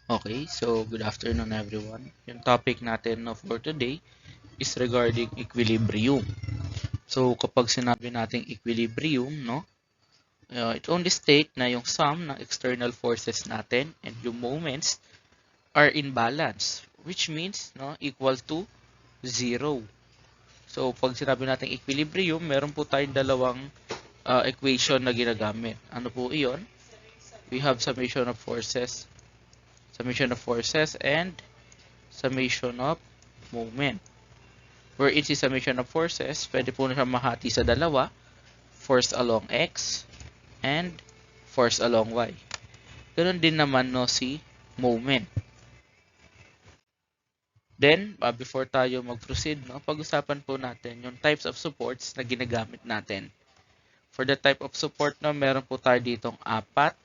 Okay, so good afternoon everyone. Yung topic natin for today is regarding equilibrium. So kapag sinabi nating equilibrium, it only state na yung sum ng external forces natin and yung moments are in balance, which means equal to zero. So pag sinabi nating equilibrium, meron po tayong dalawang equation na ginagamit. Ano po iyon? We have summation of forces and summation of moment. Where it's summation of forces, pwede po na siya mahati sa dalawa, force along x and force along y. Ganun din naman si moment. Then, before tayo mag-proceed, pag-usapan po natin yung types of supports na ginagamit natin. For the type of support, meron po tayo ditong apat.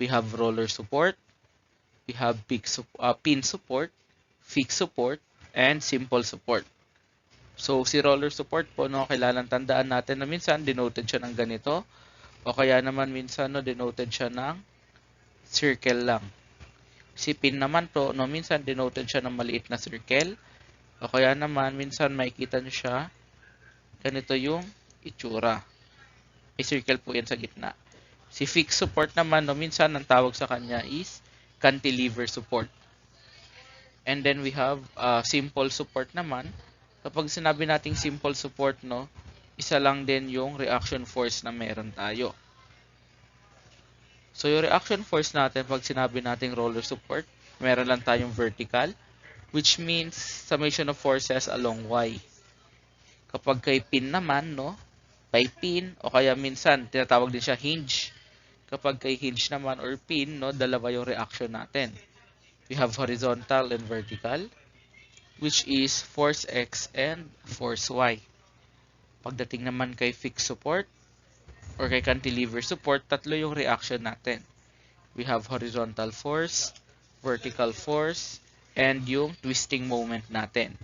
We have roller support, we have pin support, fixed support, and simple support. So, si roller support po, kailangan tandaan natin na minsan denoted siya ng ganito o kaya naman minsan denoted siya ng circle lang. Si pin naman po, minsan denoted siya ng maliit na circle o kaya naman minsan makikita nyo siya ganito yung itsura. May circle po yan sa gitna. Si fixed support naman, minsan ang tawag sa kanya is cantilever support. And then we have simple support naman. Kapag sinabi nating simple support, isa lang din yung reaction force na meron tayo. So yung reaction force natin, pag sinabi nating roller support, meron lang tayong vertical, which means summation of forces along y. Kapag kay pin naman, by pin, o kaya minsan, tinatawag din siya hinge. Kapag kay hinge naman or pin, dalawa yung reaction natin. We have horizontal and vertical, which is force X and force Y. Pagdating naman kay fixed support or kay cantilever support, tatlo yung reaction natin. We have horizontal force, vertical force, and yung twisting moment natin.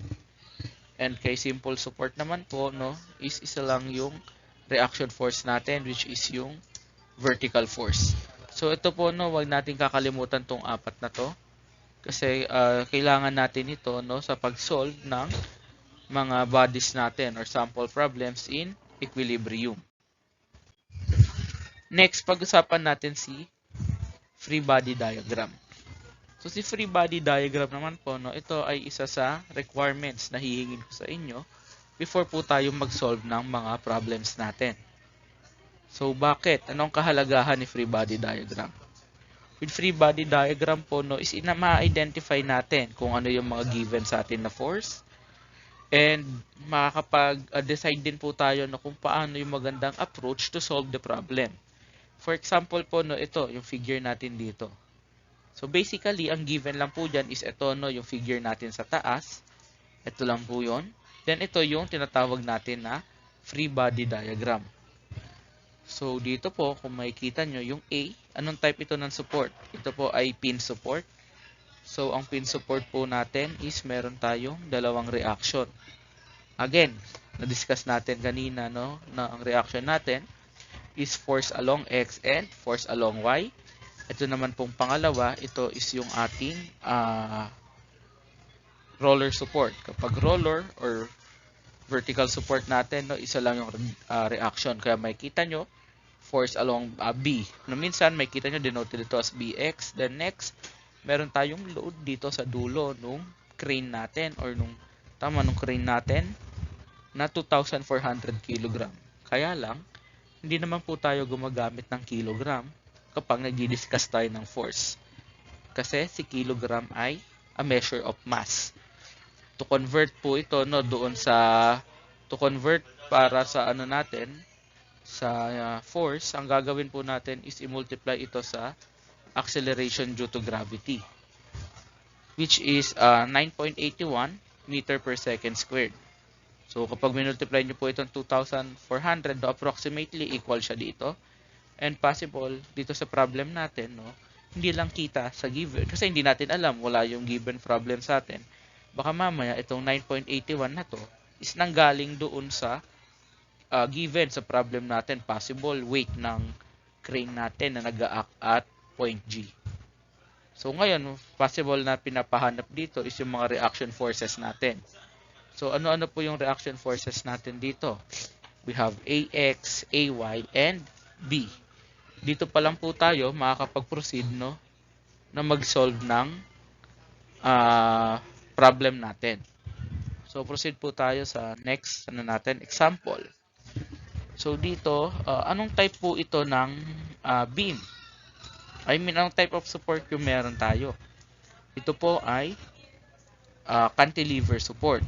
And kay simple support naman po, is isa lang yung reaction force natin, which is yung vertical force. So ito po, wag natin kakalimutan tong apat na to. Kasi kailangan natin ito sa pag-solve ng mga bodies natin or sample problems in equilibrium. Next, pag-usapan natin si free body diagram. So si free body diagram naman po, ito ay isa sa requirements na hihingin ko sa inyo before po tayo mag-solve ng mga problems natin. So bakit? Anong kahalagahan ni free body diagram? With free body diagram po, is ma-identify natin kung ano yung mga given sa atin na force. And makakapag-decide din po tayo na kung paano yung magandang approach to solve the problem. For example po, ito, yung figure natin dito. So basically, ang given lang po dyan is ito, yung figure natin sa taas. Ito lang po yun. Then ito yung tinatawag natin na free body diagram. So dito po, kung makikita nyo, yung A, anong type ito ng support? Ito po ay pin support. So ang pin support po natin is meron tayong dalawang reaction. Again, na-discuss natin kanina na ang reaction natin is force along X and force along Y. Ito naman pong pangalawa, ito is yung ating roller support. Kapag roller or vertical support natin, isa lang yung reaction. Kaya makikita nyo, force along B. Minsan, makikita nyo denoted ito as BX. Then next, meron tayong load dito sa dulo nung crane natin or nung crane natin na 2,400 kg. Kaya lang, hindi naman po tayo gumagamit ng kilogram kapag nag-discuss tayo ng force. Kasi si kilogram ay a measure of mass. To convert po ito to convert para sa natin sa force, ang gagawin po natin is i-multiply ito sa acceleration due to gravity, which is 9.81 meter per second squared. So kapag minultiply nyo po itong 2,400, approximately equal siya dito. And possible dito sa problem natin, hindi lang kita sa given kasi hindi natin alam, wala yung given problem sa atin. Baka mamaya itong 9.81 na to is nanggaling doon sa given sa problem natin, possible weight ng crane natin na nag-act at point G. So ngayon, possible na pinapahanap dito is yung mga reaction forces natin. So ano-ano po yung reaction forces natin dito? We have AX, AY, and B. Dito pa lang po tayo makakapag-proceed na mag-solve ng problem natin. So proceed po tayo sa next example. So dito, anong type po ito ng beam? Anong type of support yung meron tayo? Ito po ay cantilever support.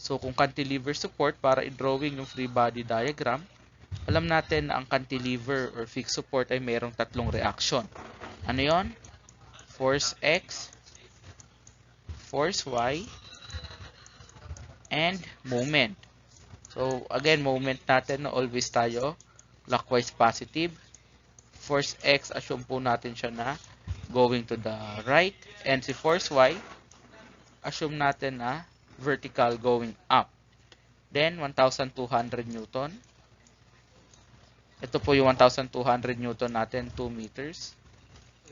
So kung cantilever support, para i-drawing yung free body diagram, alam natin na ang cantilever or fixed support ay mayroong tatlong reaction. Ano yon? Force X, force Y, and moment. So again, moment natin na always tayo clockwise positive. Force X, assume po natin siya na going to the right. And si force Y, assume natin na vertical going up. Then 1,200 Newton. Ito po yung 1,200 Newton natin, 2 meters.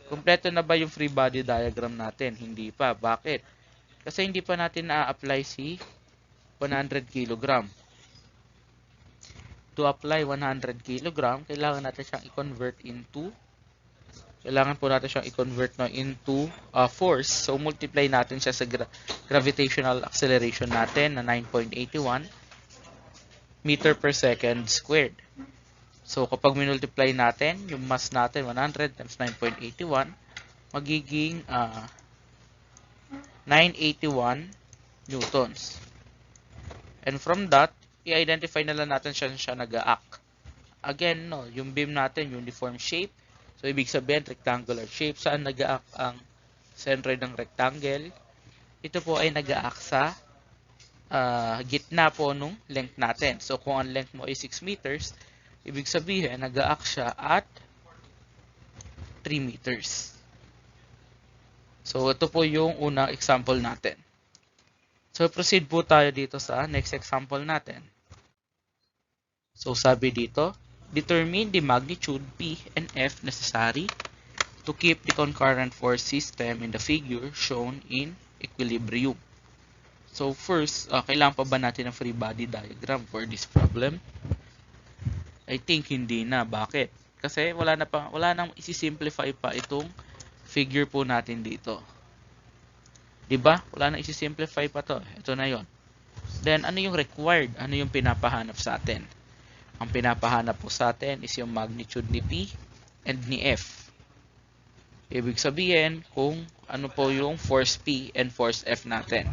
Kompleto na ba yung free body diagram natin? Hindi pa. Bakit? Kasi hindi pa natin na-apply si 100 kg. To apply 100 kg, kailangan natin siyang i-convert into into force. So multiply natin siya sa gravitational acceleration natin na 9.81 meter per second squared. So kapag minultiply natin yung mass natin 100 times 9.81, magiging 981 newtons. And from that, i-identify na lang natin siya nag-act. Again, yung beam natin, uniform shape. So, ibig sabihin, rectangular shape. Saan nag-act ang centroid ng rectangle? Ito po ay nag-act sa gitna po nung length natin. So, kung ang length mo ay 6 meters, ibig sabihin, nag-act siya at 3 meters. So, ito po yung unang example natin. So, proceed po tayo dito sa next example natin. So, sabi dito, determine the magnitude P and F necessary to keep the concurrent force system in the figure shown in equilibrium. So, first, kailangan pa ba natin ng free body diagram for this problem? I think hindi na. Bakit? Kasi wala nang isi-simplify pa itong figure po natin dito. Diba? Wala nang isi-simplify pa to. Ito na yon. Then, ano yung required? Ano yung pinapahanap sa atin? Ang pinapahanap po sa atin is yung magnitude ni P and ni F. Ibig sabihin kung ano po yung force P and force F natin.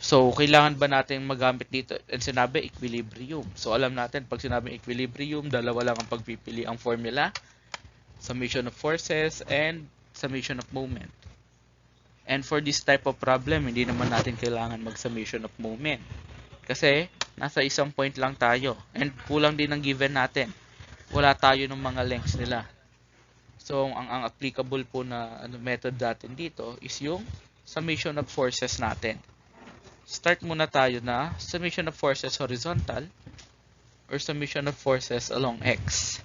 So, kailangan ba natin magamit dito? And sinabi, equilibrium. So, alam natin, pag sinabi equilibrium, dalawa lang ang pagpipili ang formula. Summation of forces and summation of moment. And for this type of problem, hindi naman natin kailangan mag-summation of moment. Kasi, nasa isang point lang tayo. And kulang din ang given natin. Wala tayo ng mga lengths nila. So, ang applicable po na method natin dito is yung summation of forces natin. Start muna tayo na summation of forces horizontal or summation of forces along X.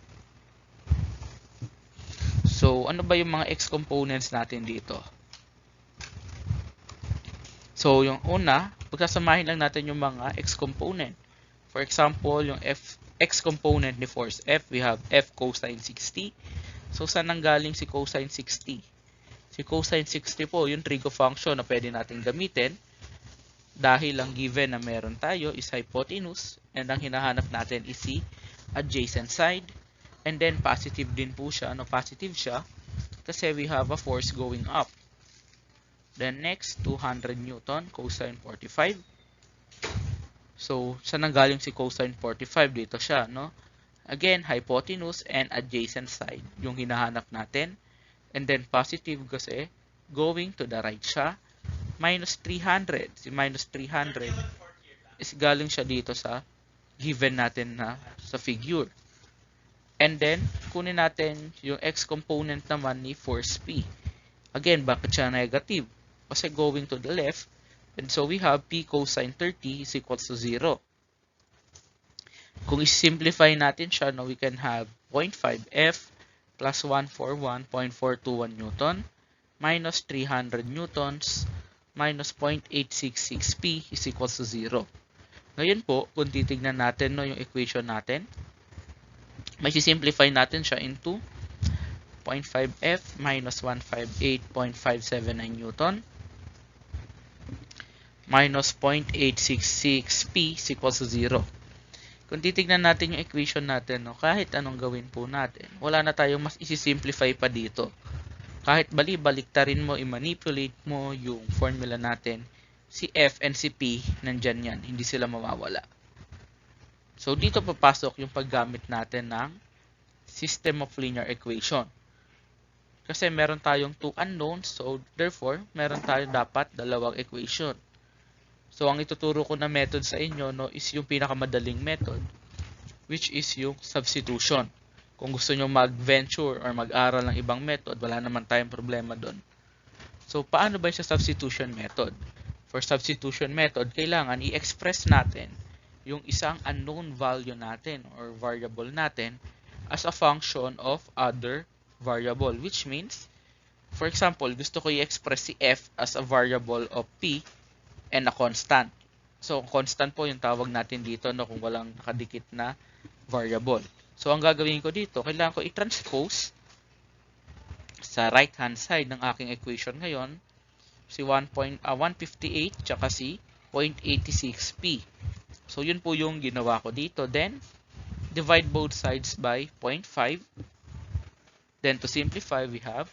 So, ano ba yung mga X components natin dito? So, yung una, pagkasamahin lang natin yung mga X component. For example, yung X component ni force F, we have F cosine 60. So, saan nanggaling si cosine 60? Si cosine 60 po, yung trigo function na pwede natin gamitin dahil ang given na meron tayo is hypotenuse and ang hinahanap natin is si adjacent side. And then, positive din po siya. Positive siya kasi we have a force going up. Then next, 200 Newton, cosine 45. So, saan nanggaling si cosine 45? Dito siya, Again, hypotenuse and adjacent side yung hinahanap natin. And then positive kasi going to the right siya. Minus 300. Si minus 300 is galing siya dito sa given natin na sa figure. And then, kunin natin yung X component naman ni force P. Again, bakit siya negative? Kasi going to the left. And so, we have P cosine 30 is equals to 0. Kung i-simplify natin siya, we can have 0.5 F plus 141.421 Newton minus 300 Newtons minus 0.866P is equals to 0. Ngayon po, kung titignan natin no, yung equation natin, may simplify natin siya into 0.5F minus 158.579 Newton minus 0.866P is equals to 0. Kung titignan natin yung equation natin, no, kahit anong gawin po natin, wala na tayong mas isi-simplify pa dito. Kahit balik-tarin mo, i-manipulate mo yung formula natin, si F and si P, nandyan yan. Hindi sila mawawala. So, dito papasok yung paggamit natin ng system of linear equation. Kasi meron tayong two unknowns, so therefore, meron tayong dapat dalawang equation. So, ang ituturo ko na method sa inyo no, is yung pinakamadaling method, which is yung substitution. Kung gusto nyo mag-venture or mag-aral ng ibang method, wala naman tayong problema doon. So, paano ba yung sa substitution method? For substitution method, kailangan i-express natin yung isang unknown value natin or variable natin as a function of other variable, which means, for example, gusto ko i-express si F as a variable of P and a constant. So, constant po yung tawag natin dito no, kung walang nakadikit na variable. So, ang gagawin ko dito, kailangan ko i-transpose sa right-hand side ng aking equation ngayon, si 158 tsaka si 0.86p. So, yun po yung ginawa ko dito. Then, divide both sides by 0.5. Then, to simplify, we have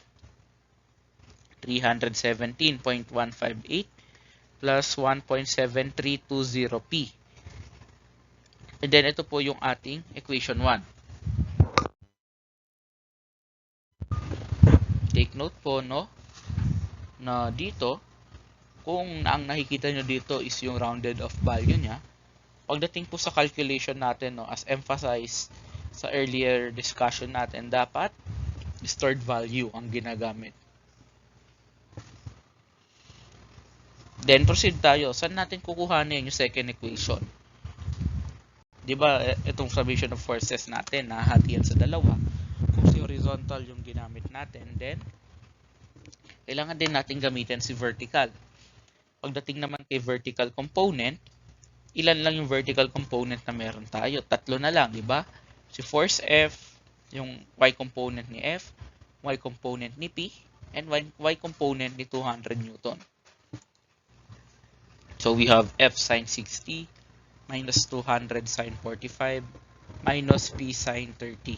317.158 plus 1.7320p. And then, ito po yung ating equation 1. Take note po, no, na dito, kung ang nakikita nyo dito is yung rounded off value niya, pagdating po sa calculation natin, no, as emphasized sa earlier discussion natin, dapat stored value ang ginagamit. Then, proceed tayo. Saan natin kukuhanin yung second equation? Diba, itong summation of forces natin, nahati yan sa dalawa. Kung si horizontal yung ginamit natin, then, kailangan din natin gamitin si vertical. Pagdating naman kay vertical component, ilan lang yung vertical component na meron tayo? 3 na lang, diba? Si force F, yung Y component ni F, Y component ni P, and Y component ni 200 Newton. So, we have F sine 60 minus 200 sine 45 minus P sine 30.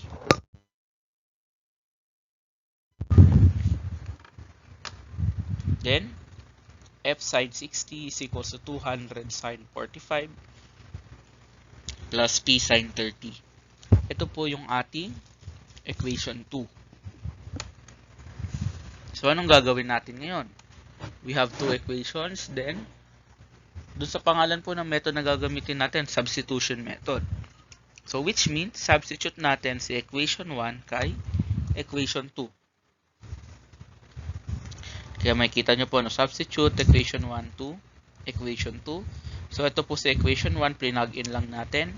Then, F sine 60 is equals to 200 sine 45 plus P sine 30. Ito po yung ating equation 2. So, anong gagawin natin ngayon? We have two equations, then, doon sa pangalan po ng method na gagamitin natin, substitution method. So, which means, substitute natin si equation 1 kay equation 2. Kaya makikita nyo po, no, substitute equation 1 to equation 2. So, ito po sa equation 1, plug in lang natin.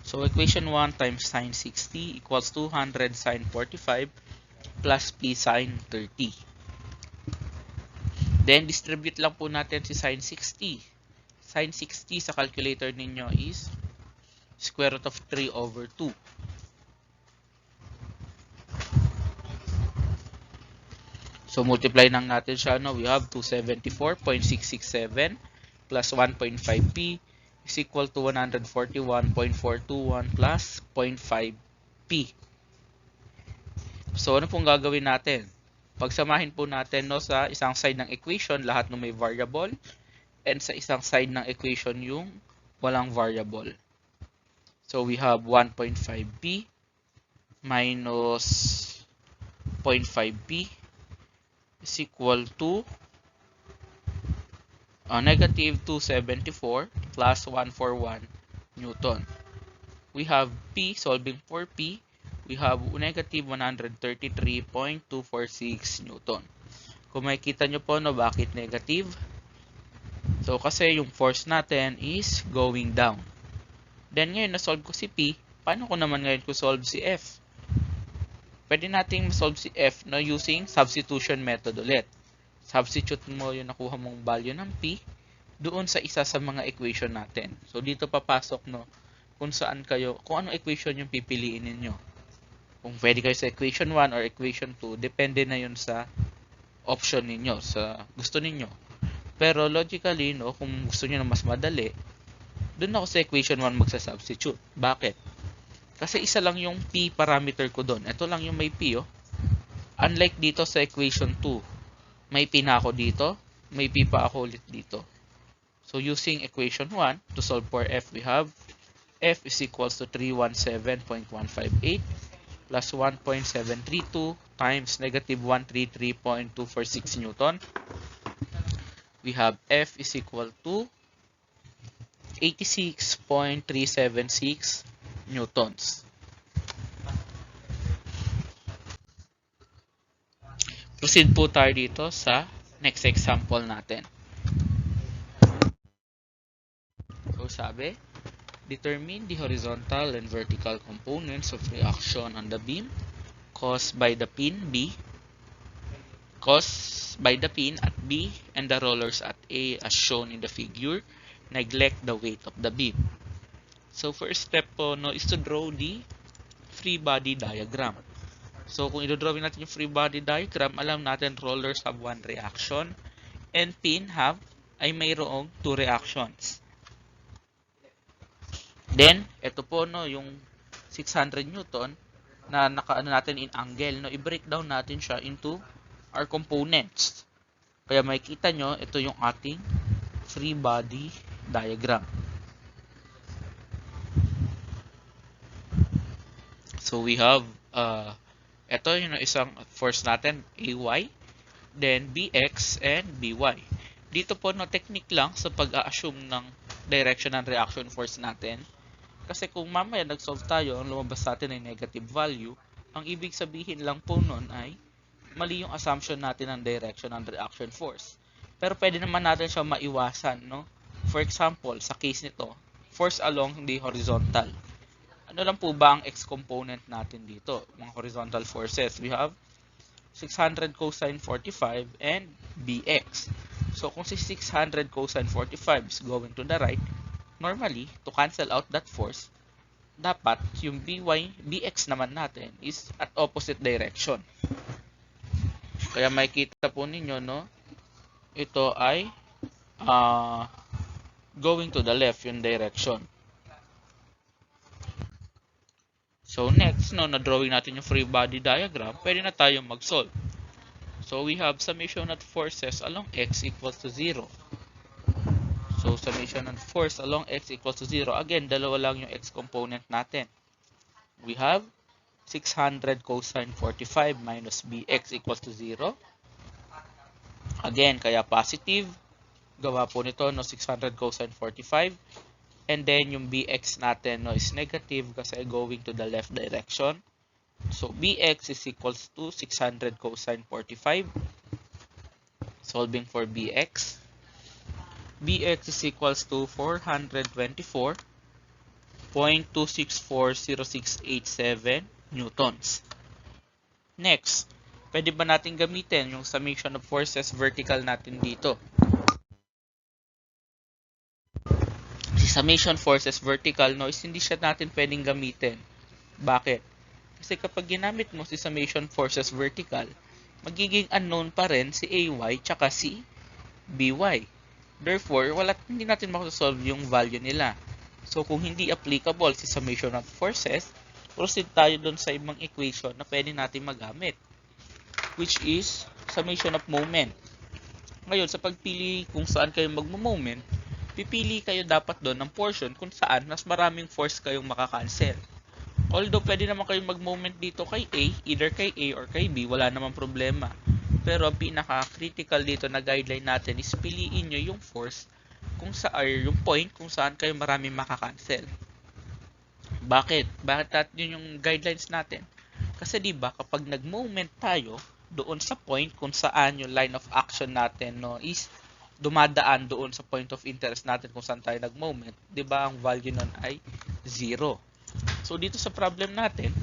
So, equation 1 times sine 60 equals 200 sine 45 plus P sine 30. Then, distribute lang po natin si sine 60. Sine 60 sa calculator ninyo is square root of 3 over 2. So, multiply lang natin siya. No? We have 274.667 plus 1.5p is equal to 141.421 plus 0.5p. So, ano pong gagawin natin? Pagsamahin po natin no, sa isang side ng equation, lahat ng may variable, and sa isang side ng equation yung walang variable. So, we have 1.5p minus 0.5p is equal to negative 274 plus 141 Newton. We have P, solving for P, we have negative 133.246 Newton. Kung makikita nyo po, no, bakit negative? So, kasi yung force natin is going down. Then, ngayon, na-solve ko si P. Paano ko naman ngayon ko solve si F? pwede nating solve si F no, using substitution method ulit. Substitute mo yung nakuha mong value ng P doon sa isa sa mga equation natin. So, dito papasok no, kung anong equation yung pipiliin ninyo. Kung pwede kayo sa equation 1 or equation 2, depende na yun sa option ninyo, sa gusto ninyo. Pero logically, no, kung gusto niyo na mas madali, doon ako sa equation 1 magsa-substitute. Bakit? Kasi isa lang yung P parameter ko doon. Ito lang yung may P, oh. Unlike dito sa equation 2, may P na ako dito, may P pa ako ulit dito. So, using equation 1, to solve for F, we have F is equals to 317.158 plus 1.732 times negative 133.246 Newton. We have F is equal to 86.376 Newtons. Proceed po tayo dito sa next example natin. So sabi, determine the horizontal and vertical components of reaction on the beam caused by the pin at B and the rollers at A as shown in the figure. Neglect the weight of the beam. So first step po no, is to draw the free body diagram. So kung i-drawing natin yung free body diagram, alam natin rollers have one reaction and pin ay mayroong two reactions. Then, ito po no, yung 600 Newton na nakaano natin in angle, no, i-breakdown natin siya into our components. Kaya makikita nyo, ito yung ating free body diagram. So, we have, ito yung isang force natin, AY, then BX and BY. Dito po, no, technique lang sa pag-a-assume ng direction ng reaction force natin. Kasi kung mamaya nag-solve tayo, ang lumabas natin ay negative value, ang ibig sabihin lang po nun ay mali yung assumption natin ng direction ng reaction force. Pero pwede naman natin siya maiwasan, no? For example, sa case nito, force along the horizontal. Ano lang po ba ang x component natin dito? Mga horizontal forces. We have 600 cosine 45 and bx. So kung si 600 cosine 45 is going to the right, normally, to cancel out that force, dapat yung bx naman natin is at opposite direction. Kaya makikita po ninyo, no, ito ay going to the left yung direction. So next, no, na-drawing natin yung free body diagram, pwede na tayong mag-solve. So we have summation of forces along x equals to 0. So, summation ng force along x equals to 0. Again, dalawa lang yung x component natin. We have 600 cosine 45 minus bx equals to 0. Again, kaya positive. Gawa po nito, no, 600 cosine 45. And then, yung bx natin, no, is negative kasi going to the left direction. So, bx is equals to 600 cosine 45. Solving for bx. Bx is equals to 424.2640687 newtons. Next, pwede ba natin gamitin yung summation of forces vertical natin dito? Si summation forces vertical, no, is hindi siya natin pwedeng gamitin. Bakit? Kasi kapag ginamit mo si summation forces vertical, magiging unknown pa rin si AY tsaka si BY. Therefore, hindi natin makasolve yung value nila. So, kung hindi applicable si summation of forces, proceed tayo dun sa ibang equation na pwede natin magamit, which is summation of moment. Ngayon, sa pagpili kung saan kayo magmo-moment, pipili kayo dapat doon ng portion kung saan mas maraming force kayong makakancel. Although, pwede naman kayong mag-moment dito kay A, either kay A or kay B, wala namang problema. Pero ang pinaka-critical dito na guideline natin is piliin nyo yung force yung point kung saan kayo maraming makakancel. Bakit? Bakit natin yung guidelines natin? Kasi diba kapag nag-moment tayo doon sa point kung saan yung line of action natin, no, is dumadaan doon sa point of interest natin kung saan tayo nag-moment, diba ang value nun ay 0. So dito sa problem natin,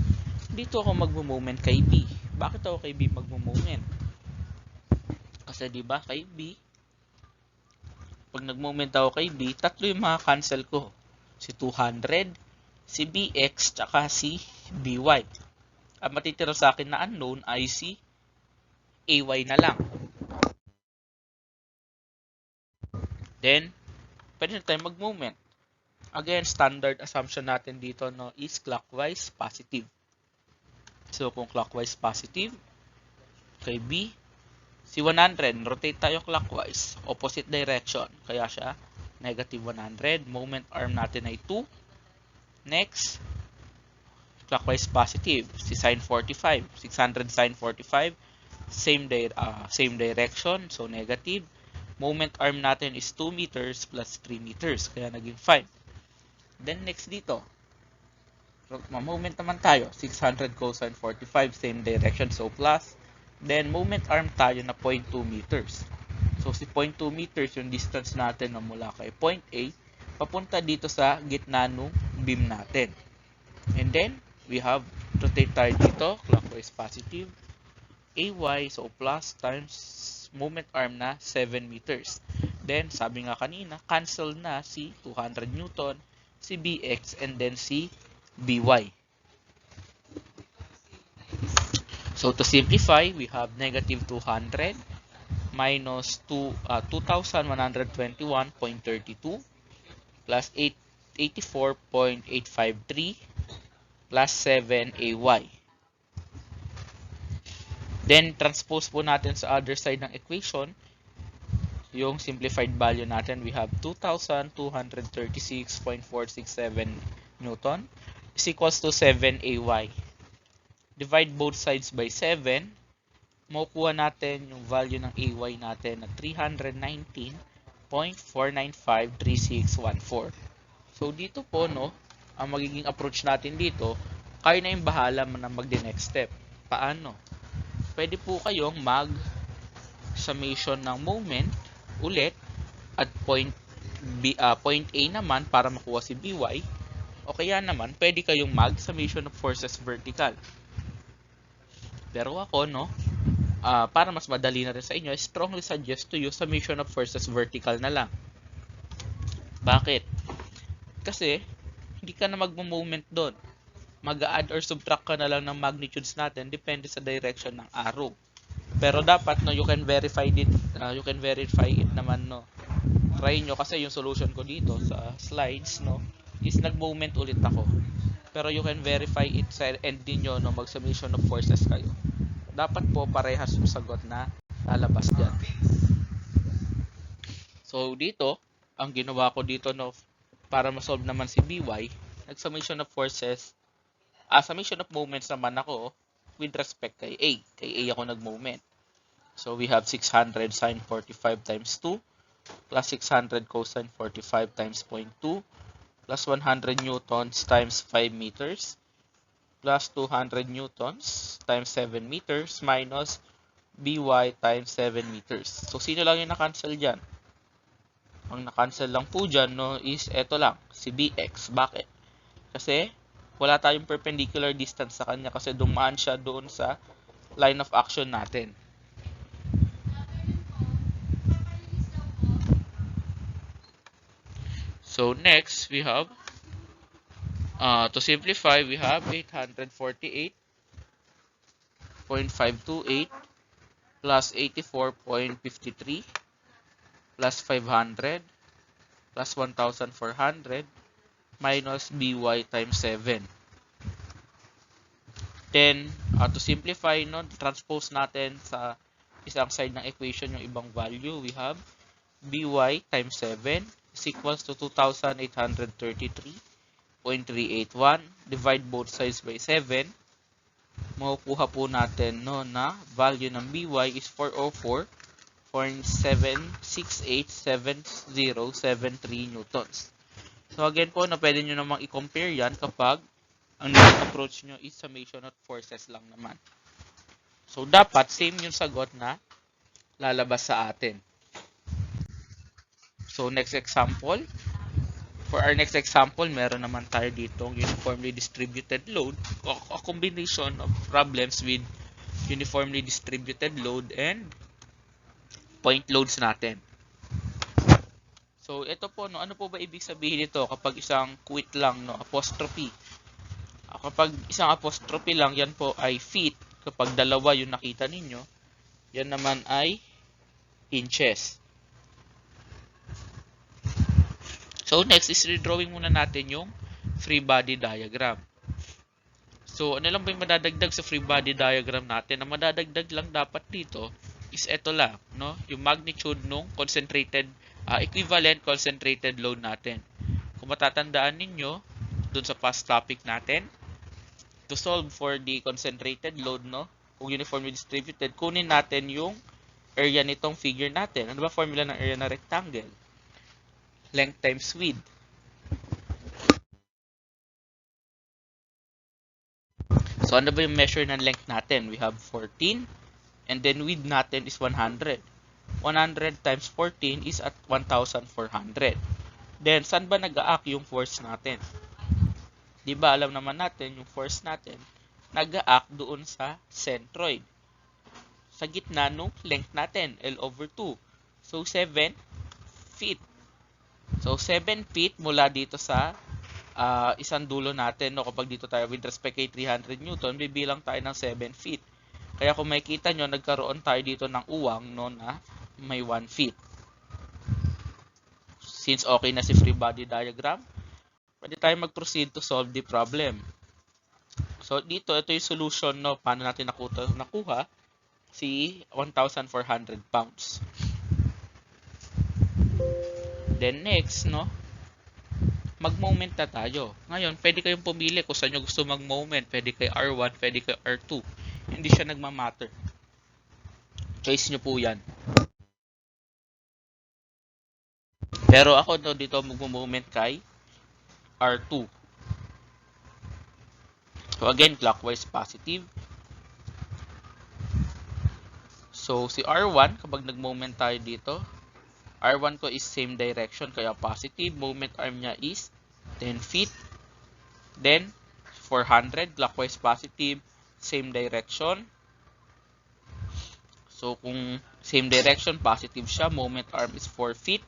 dito ako magmo-moment kay B. Bakit ako kay B magmo-moment? Kasi di ba kay B, pag nag-moment ako kay B, tatlo yung mga cancel ko. Si 200, si BX, tsaka si BY. Ang matitira sa akin na unknown ay si AY na lang. Then, pwede na tayo mag-moment. Again, standard assumption natin dito no, is clockwise positive. So, kung clockwise positive, kay B, si 100, rotate tayo clockwise, opposite direction. Kaya siya, negative 100. Moment arm natin ay 2. Next, clockwise positive, si sine 45. 600 sine 45, same direction, so negative. Moment arm natin is 2 meters plus 3 meters, kaya naging 5. Then next dito, moment naman tayo, 600 cosine 45, same direction, so plus. Then moment arm tayo na 0.2 meters. So si 0.2 meters yung distance natin na mula kay point A papunta dito sa gitna ng beam natin. And then we have rotate tayo dito, clockwise positive, AY, so plus times moment arm na 7 meters. Then sabi nga kanina, cancel na si 200 Newton, si BX, and then si BY. So to simplify, we have negative 200 minus 2,121.32 plus 84.853 plus 7 AY. Then transpose po natin sa other side ng equation, yung simplified value natin, we have 2,236.467 Newton is equals to 7 AY. Divide both sides by 7, makukuha natin yung value ng AY natin na 319.4953614. So dito po no, ang magiging approach natin dito, kayo na yung bahala na mag-next step. Paano? Pwede po kayong mag-summation ng moment ulit at point A naman para makuha si BY, o kaya naman pwede kayong mag-summation of forces vertical. Pero ako no, para mas madali na rin sa inyo, I strongly suggest to you summation of forces vertical na lang. Bakit? Kasi hindi ka na magmo-moment doon. Mag-add or subtract ka na lang ng magnitudes natin depende sa direction ng arrow. Pero dapat no, you can verify it naman no. Try nyo kasi yung solution ko dito sa slides no is nag-moment ulit ako. Pero you can verify it sa end niyo no, mag-summation of forces kayo. Dapat po parehas yung sagot na lalabas diyan. So dito, ang ginawa ko dito no para ma-solve naman si BY, nag-summation of forces, summation of moments naman ako with respect kay A. Kay A ako nag-moment. So we have 600 sine 45 times 2 plus 600 cosine 45 times 0.2 plus 100 newtons times 5 meters plus 200 newtons times 7 meters minus BY times 7 meters. So sino lang yung na-cancel dyan? Ang na-cancel lang po dyan no, is eto lang, si BX. Bakit? Kasi wala tayong perpendicular distance sa kanya kasi dumaan siya doon sa line of action natin. So next, we have, to simplify, we have 848.528 plus 84.53 plus 500 plus 1,400 minus BY times 7. Then, to simplify, no, transpose natin sa isang side ng equation yung ibang value. We have BY times 7 is equals to 2,833.381. Divide both sides by 7. Makukuha po natin no, na value ng BY is 404.7687073 newtons. So again po, na pwede nyo namang i-compare yan kapag ang approach nyo is summation of forces lang naman. So dapat same yung sagot na lalabas sa atin. So next example, For our next example, meron naman tayo dito uniformly distributed load, a combination of problems with uniformly distributed load and point loads natin. So, ito po, no, ano po ba ibig sabihin nito kapag isang quit lang, no, apostrophe? Kapag isang apostrophe lang, yan po ay feet. Kapag dalawa yung nakita ninyo, yan naman ay inches. So, next is redrawing muna natin yung free body diagram. So, ano lang ba yung madadagdag sa free body diagram natin? Ang madadagdag lang dapat dito is ito lang, no? Yung magnitude nung concentrated, equivalent concentrated load natin. Kung matatandaan ninyo, dun sa past topic natin, to solve for the concentrated load, no? Kung uniformly distributed, kunin natin yung area nitong figure natin. Ano ba formula ng area na rectangle? Length times width. So, ano ba yung measure ng length natin? We have 14. And then width natin is 100. 100 times 14 is at 1,400. Then, saan ba nag-a-act yung force natin? Diba, alam naman natin yung force natin nag-a-act doon sa centroid. Sa gitna nung length natin, L over 2. So, 7 feet. So, 7 feet mula dito sa isang dulo natin. No? Kapag dito tayo with respect kay 300 Newton, bibilang tayo ng 7 feet. Kaya kung makikita nyo, nagkaroon tayo dito ng uwang no, na may 1 feet. Since okay na si free body diagram, pwede tayo mag-proceed to solve the problem. So, dito, ito yung solution, no? Paano natin nakuha si 1,400 pounds. Then, next, no? Mag-moment na tayo. Ngayon, pwede kayong pumili kung saan nyo gusto mag-moment. Pwede kay R1, pwede kay R2. Hindi siya nagmamatter. Choice nyo po yan. Pero ako, no, dito mag-moment kay R2. So, again, clockwise positive. So, si R1, kapag nag-moment tayo dito, R1 ko is same direction, kaya positive. Moment arm niya is 10 feet. Then, 400, clockwise positive, same direction. So, kung same direction, positive siya, moment arm is 4 feet.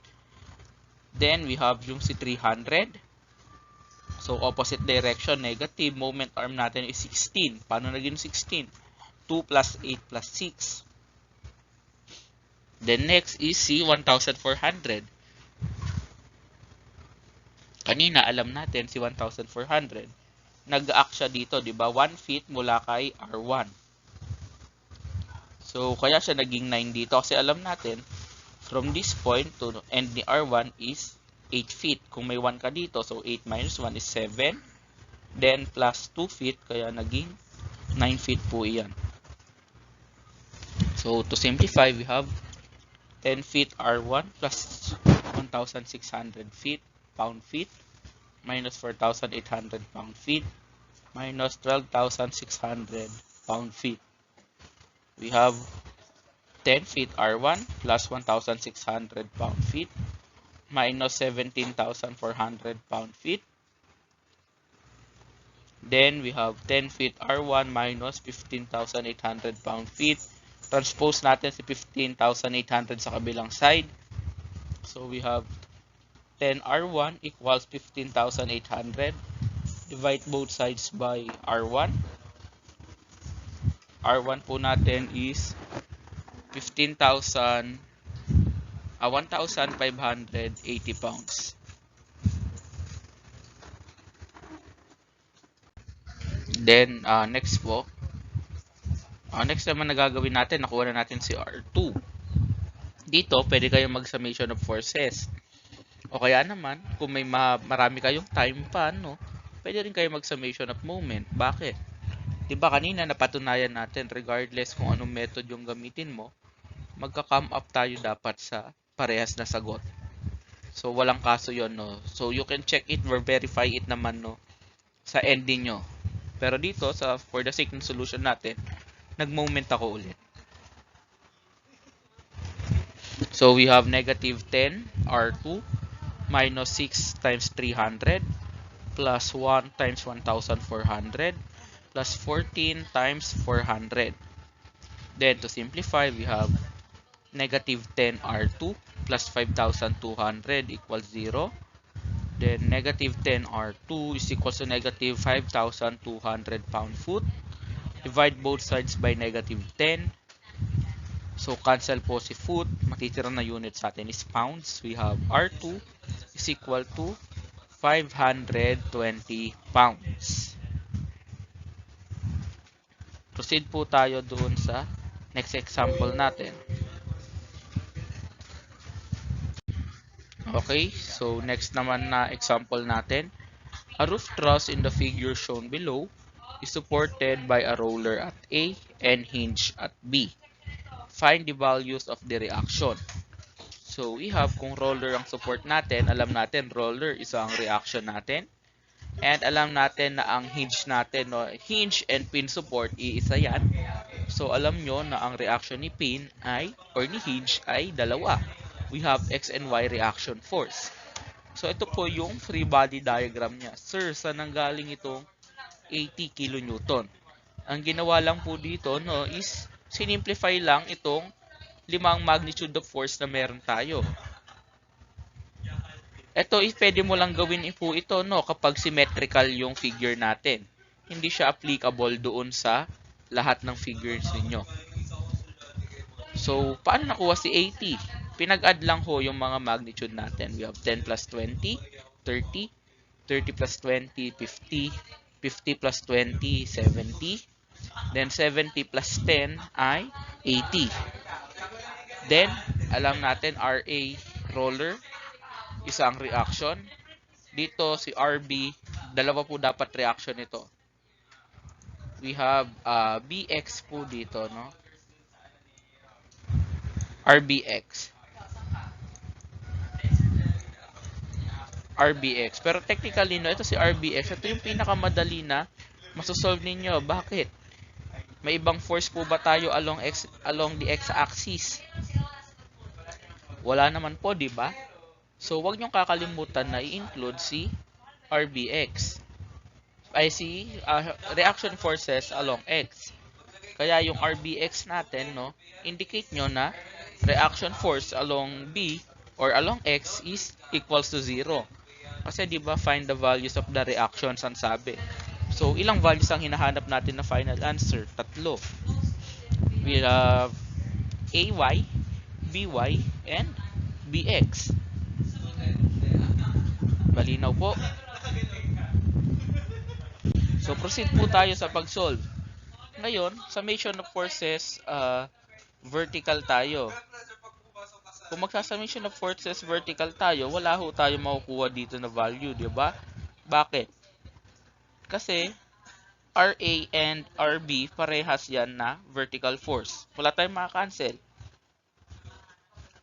Then, we have yung si 300. So, opposite direction, negative. Moment arm natin is 16. Paano naging 16? 2 plus 8 plus 6. Then, next is si 1,400. Kanina, alam natin si 1,400. Nag-act siya dito, di ba? 1 feet mula kay R1. So, kaya siya naging 9 dito. Kasi alam natin, from this point to end ni R1 is 8 feet. Kung may 1 ka dito, so 8 minus 1 is 7. Then, plus 2 feet, kaya naging 9 feet po iyan. So, to simplify, we have 10 feet R1 plus 1,600 feet, pound-feet, minus 4,800 pound-feet, minus 12,600 pound-feet. We have 10 feet R1 plus 1,600 pound-feet, minus 17,400 pound-feet. Then, we have 10 feet R1 minus 15,800 pound-feet. Transpose natin si 15,800 sa kabilang side. So, we have 10 R1 equals 15,800. Divide both sides by R1. R1 po natin is 1,580 pounds. Then, next po. Next naman na gagawin natin, nakuha na natin si R2. Dito, pwede kayong mag-summation of forces. O kaya naman, kung may marami kayong time pa, no, pwede rin kayo mag-summation of moment. Bakit? Diba kanina napatunayan natin, regardless kung anong method yung gamitin mo, magka-come up tayo dapat sa parehas na sagot. So, walang kaso yon, no. So, you can check it or verify it naman, no, sa ending nyo. Pero dito, for the sake ng solution natin, nag-moment ako ulit. So, we have negative 10 R2 minus 6 times 300 plus 1 times 1,400 plus 14 times 400. Then to simplify, we have negative 10R2 plus 5,200 equals 0. Then negative 10R2 is equals to negative 5,200 pound-foot. Divide both sides by negative 10. So cancel po si foot. Matitira na unit sa atin is pounds. We have R2 is equal to 520 pounds. Proceed po tayo doon sa next example natin. Okay, so next naman na example natin. A roof truss in the figure shown below is supported by a roller at A and hinge at B. Find the values of the reaction. So we have kung roller ang support natin, alam natin roller is ang reaction natin. And alam natin na ang hinge natin, no, hinge and pin support, iisa yan. So alam nyo na ang reaction ni pin ay, or ni hinge ay dalawa. We have X and Y reaction force. So ito po yung free body diagram niya. Sir, saan nanggaling itong 80 kN? Ang ginawa lang po dito, no, is sinimplify lang itong limang magnitude of force na meron tayo. Ito, pwede mo lang gawin po ito, no, kapag symmetrical yung figure natin. Hindi siya applicable doon sa lahat ng figures ninyo. So, paano nakuha si 80? Pinag-add lang ho yung mga magnitude natin. We have 10 plus 20, 30, 30 plus 20, 50, 50 plus 20, 70, then 70 plus 10 ay 80. Then, alam natin RA, roller, isang reaction. Dito si RB, dalawa po dapat reaction ito. We have BX po dito, no? RBX. RBX. Pero technically, no, ito si RBX. Ito yung pinakamadali na masosolve ninyo. Bakit? May ibang force po ba tayo along the x-axis? Wala naman po, di ba? So, wag niyong kakalimutan na i-include si RBX. Ay, si reaction forces along x. Kaya yung RBX natin, no, indicate nyo na reaction force along B or along X is equals to 0. Kasi di ba find the values of the reactions ang sabi. So ilang values ang hinahanap natin na final answer? Tatlo. We have AY, BY, and BX. Malinaw po. So proceed po tayo sa pag-solve. Ngayon, summation of forces, vertical tayo. Kung magsa-summation of forces vertical tayo, wala ho tayo makukuha dito na value, di ba? Bakit? Kasi RA and RB parehas yan na vertical force. Wala tayong maka-cancel.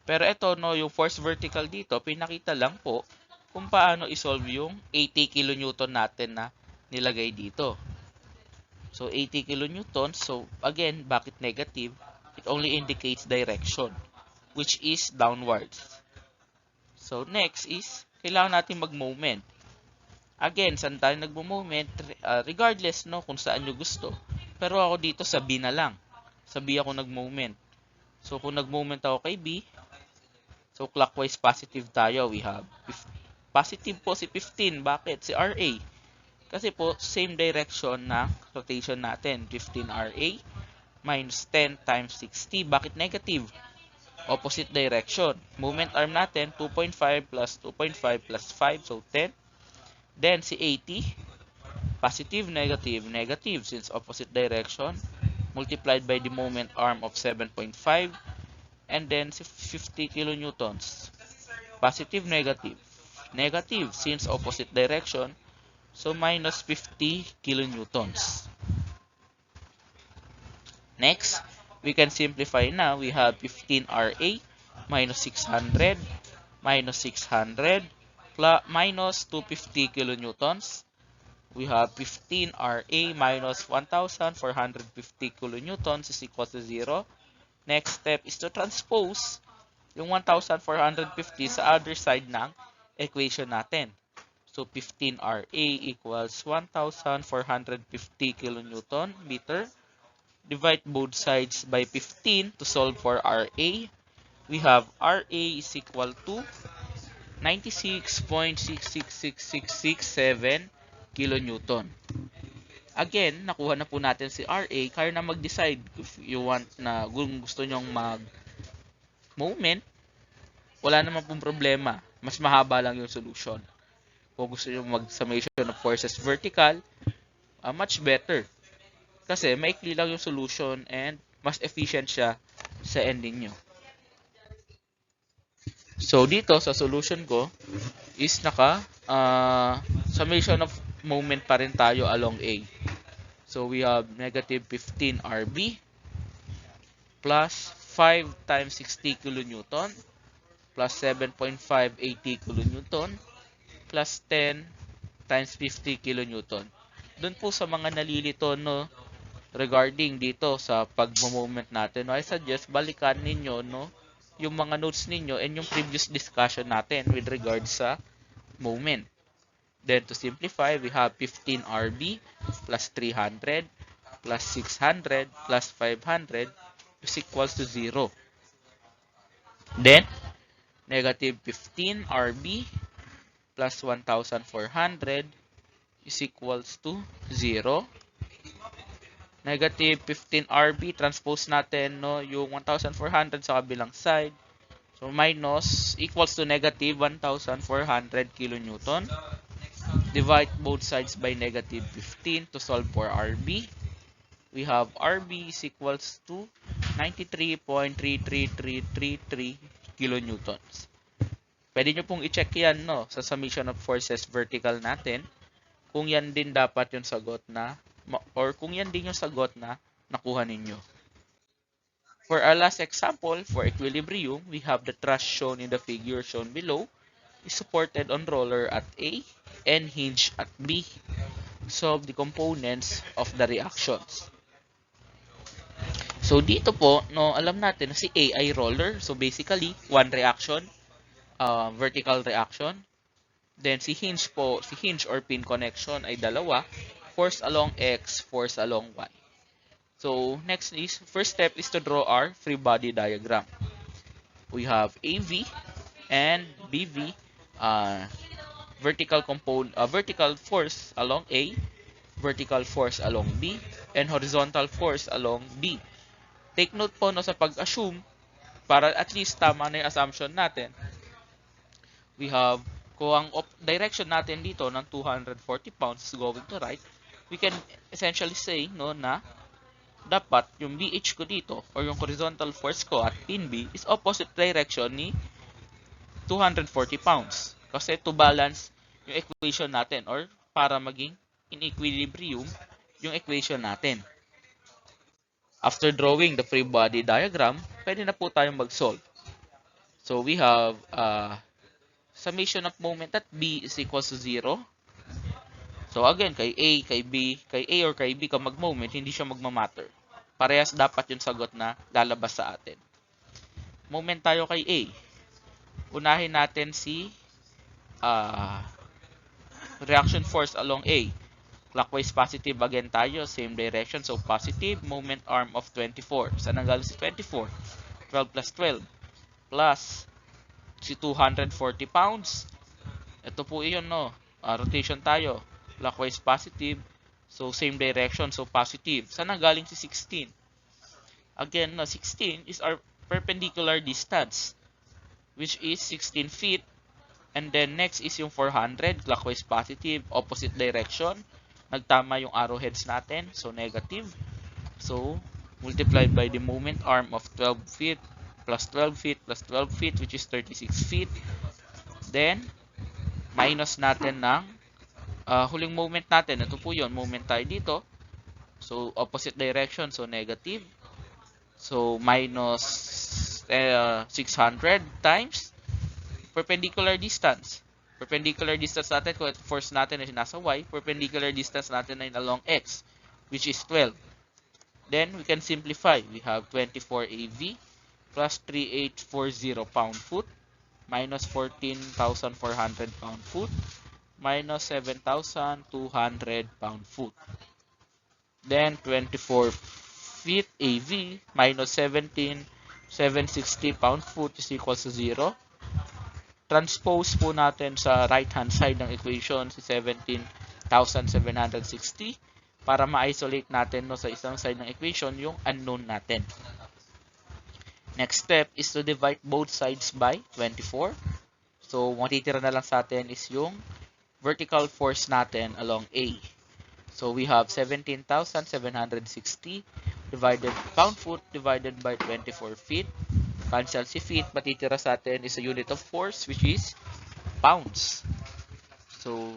Pero ito, no, yung force vertical dito, pinakita lang po kung paano isolve yung 80 kN natin na nilagay dito. So 80 kN, so again, bakit negative? It only indicates direction, which is downwards. So, next is, kailangan natin mag-moment. Again, saan tayo nag-moment? Regardless, no, kung saan nyo gusto. Pero ako dito, sa B na lang. Sa B ako nag-moment. So, kung nag-moment ako kay B, so, clockwise positive tayo. We have, positive po si 15. Bakit? Si RA. Kasi po, same direction na rotation natin. 15 RA minus 10 times 60. Bakit negative? Opposite direction. Movement arm natin, 2.5 plus 2.5 plus 5, so 10. Then, si 80, positive, negative, negative, since opposite direction, multiplied by the moment arm of 7.5. And then, si 50 kilonewtons. Positive, negative. Negative, since opposite direction, so minus 50 kilonewtons. Next, we can simplify now. We have 15 RA minus 600 minus 600 plus minus 250 kilonewtons. We have 15 RA minus 1,450 kilonewtons is equal to 0. Next step is to transpose yung 1,450 sa other side ng equation natin. So 15 RA equals 1,450 kilonewton meter. Divide both sides by 15 to solve for RA. We have RA is equal to 96.666667 kilonewton. Again, nakuha na po natin si RA. Kaya na mag-decide if you want na kung gusto nyong mag-moment, wala naman pong problema. Mas mahaba lang yung solution. Kung gusto nyong mag-summation of forces vertical, much better. Kasi maikli lang yung solution and mas efficient siya sa ending nyo. So, dito sa solution ko is summation of moment pa rin tayo along A. So, we have negative 15 RB plus 5 times 60 kilonewton plus 7.580 kilonewton plus 10 times 50 kilonewton. Doon po sa mga nalilito, no, regarding dito sa pag-moment natin, no, I suggest balikan ninyo, no, yung mga notes ninyo and yung previous discussion natin with regard sa moment. Then to simplify, we have 15 RB plus 300 plus 600 plus 500 is equals to 0. Then, negative 15 RB plus 1,400 is equals to 0. Negative 15 RB, transpose natin, no, yung 1,400 sa kabilang side. So, minus equals to negative 1,400 kilonewton. Divide both sides by negative 15 to solve for RB. We have RB is equals to 93.33333 kilonewtons. Pwede nyo pong i-check yan, no, sa summation of forces vertical natin. Kung yan din dapat yung sagot na or kung yan din yung sagot na nakuha ninyo. For our last example, for equilibrium, we have the truss shown in the figure shown below is supported on roller at A and hinge at B. Solve the components of the reactions. So dito po, no, alam natin na si A ay roller. So basically, one reaction, vertical reaction. Then si hinge po, si hinge or pin connection ay dalawa. Force along X, force along Y. So, next is, first step is to draw our free body diagram. We have AV and BV, vertical force along A, vertical force along B, and horizontal force along B. Take note po, no, sa pag-assume, para at least tama na yung assumption natin, we have, kung ang direction natin dito ng 240 pounds is going to right, we can essentially say, no, na dapat yung BH ko dito or yung horizontal force ko at pin B is opposite direction ni 240 pounds. Kasi to balance yung equation natin or para maging in equilibrium yung equation natin. After drawing the free body diagram, pwede na po tayong mag-solve. So we have summation of moment at B is equals to 0. So again, kay A or kay B ka mag-moment, hindi siya magmamatter. Parehas dapat yung sagot na lalabas sa atin. Moment tayo kay A. Unahin natin si reaction force along A. Clockwise positive again tayo, same direction. So positive, moment arm of 24. Saan nanggaling si 24? 12 plus 12. Plus si 240 pounds. Ito po iyon, no. Rotation tayo. Clockwise positive. So, same direction. So, positive. Saan galing si 16? Again, no, 16 is our perpendicular distance, which is 16 feet. And then, next is yung 400. Clockwise positive. Opposite direction. Nagtama yung arrowheads natin. So, negative. So, multiplied by the moment arm of 12 feet plus 12 feet plus 12 feet, which is 36 feet. Then, minus natin ng huling moment natin. Ito po yun. Moment tayo dito. So, opposite direction. So, negative. So, minus 600 times perpendicular distance. Perpendicular distance natin, kung force natin ay nasa Y, perpendicular distance natin ay along X, which is 12. Then, we can simplify. We have 24 AV plus 3840 pound-foot minus 14,400 pound-foot minus 7,200 pound-foot. Then 24 feet AV minus 17,760 pound-foot is equals to 0. Transpose po natin sa right-hand side ng equation si 17,760 para ma-isolate natin no, sa isang side ng equation yung unknown natin. Next step is to divide both sides by 24. So, matitira na lang sa atin is yung vertical force natin along A. So, we have 17,760 divided pound-foot divided by 24 feet. Cancel si feet, matitira sa atin is a unit of force which is pounds. So,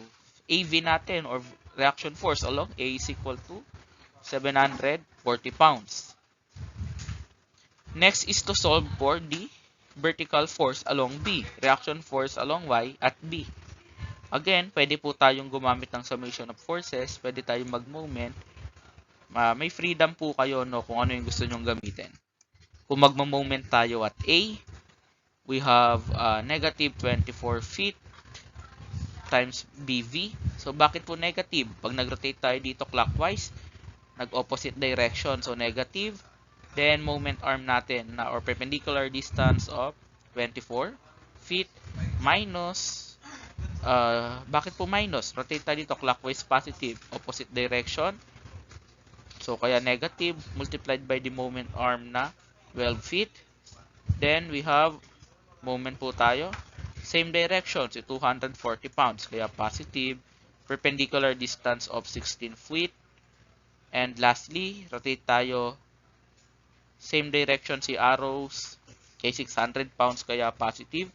AV natin or reaction force along A is equal to 740 pounds. Next is to solve for the vertical force along B, reaction force along Y at B. Again, pwede po tayong gumamit ng summation of forces, pwede tayong mag-moment. May freedom po kayo no, kung ano yung gusto nyong gamitin. Kung mag-moment tayo at A, we have negative 24 feet times BV. So, bakit po negative? Pag nag-rotate tayo dito clockwise, nag-opposite direction. So, negative. Then, moment arm natin na or perpendicular distance of 24 feet minus, bakit po minus? Rotate tayo dito clockwise positive, opposite direction. So, kaya negative multiplied by the moment arm na 12 feet. Then, we have moment po tayo. Same direction, so 240 pounds. Kaya positive, perpendicular distance of 16 feet. And lastly, rotate tayo. Same direction si arrows. Kay 600 pounds, kaya positive.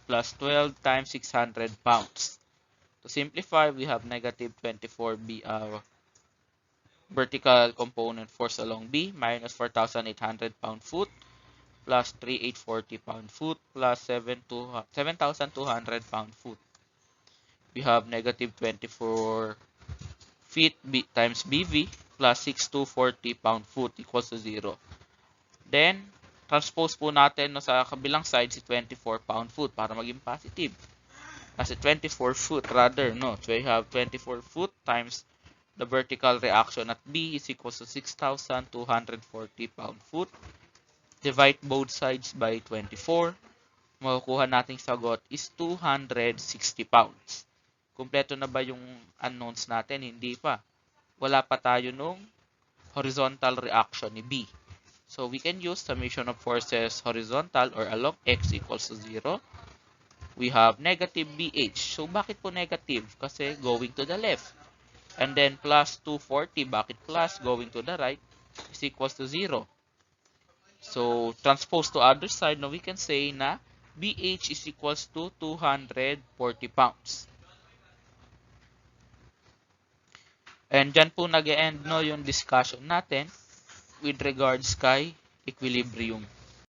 Plus 12 times 600 pounds. To simplify, we have negative 24 vertical component force along B minus 4,800 pound-foot plus 3,840 pound-foot plus 7,200 pound-foot. We have negative 24 feet times BV plus 6,240 pound-foot equals to 0. Then, transpose po natin no, sa kabilang side si 24 pound-foot para maging positive. Kasi 24 foot rather, no? So, we have 24 foot times the vertical reaction at B is equals to 6,240 pound-foot. Divide both sides by 24. Makukuha nating sagot is 260 pounds. Kumpleto na ba yung unknowns natin? Hindi pa. Wala pa tayo nung horizontal reaction ni B. So, we can use summation of forces horizontal or along X equals to 0. We have negative BH. So, bakit po negative? Kasi going to the left. And then, plus 240. Bakit plus? Going to the right is equals to 0. So, transpose to other side, no, we can say na BH is equals to 240 pounds. And dyan po nag-end no, yung discussion natin with regards kay equilibrium.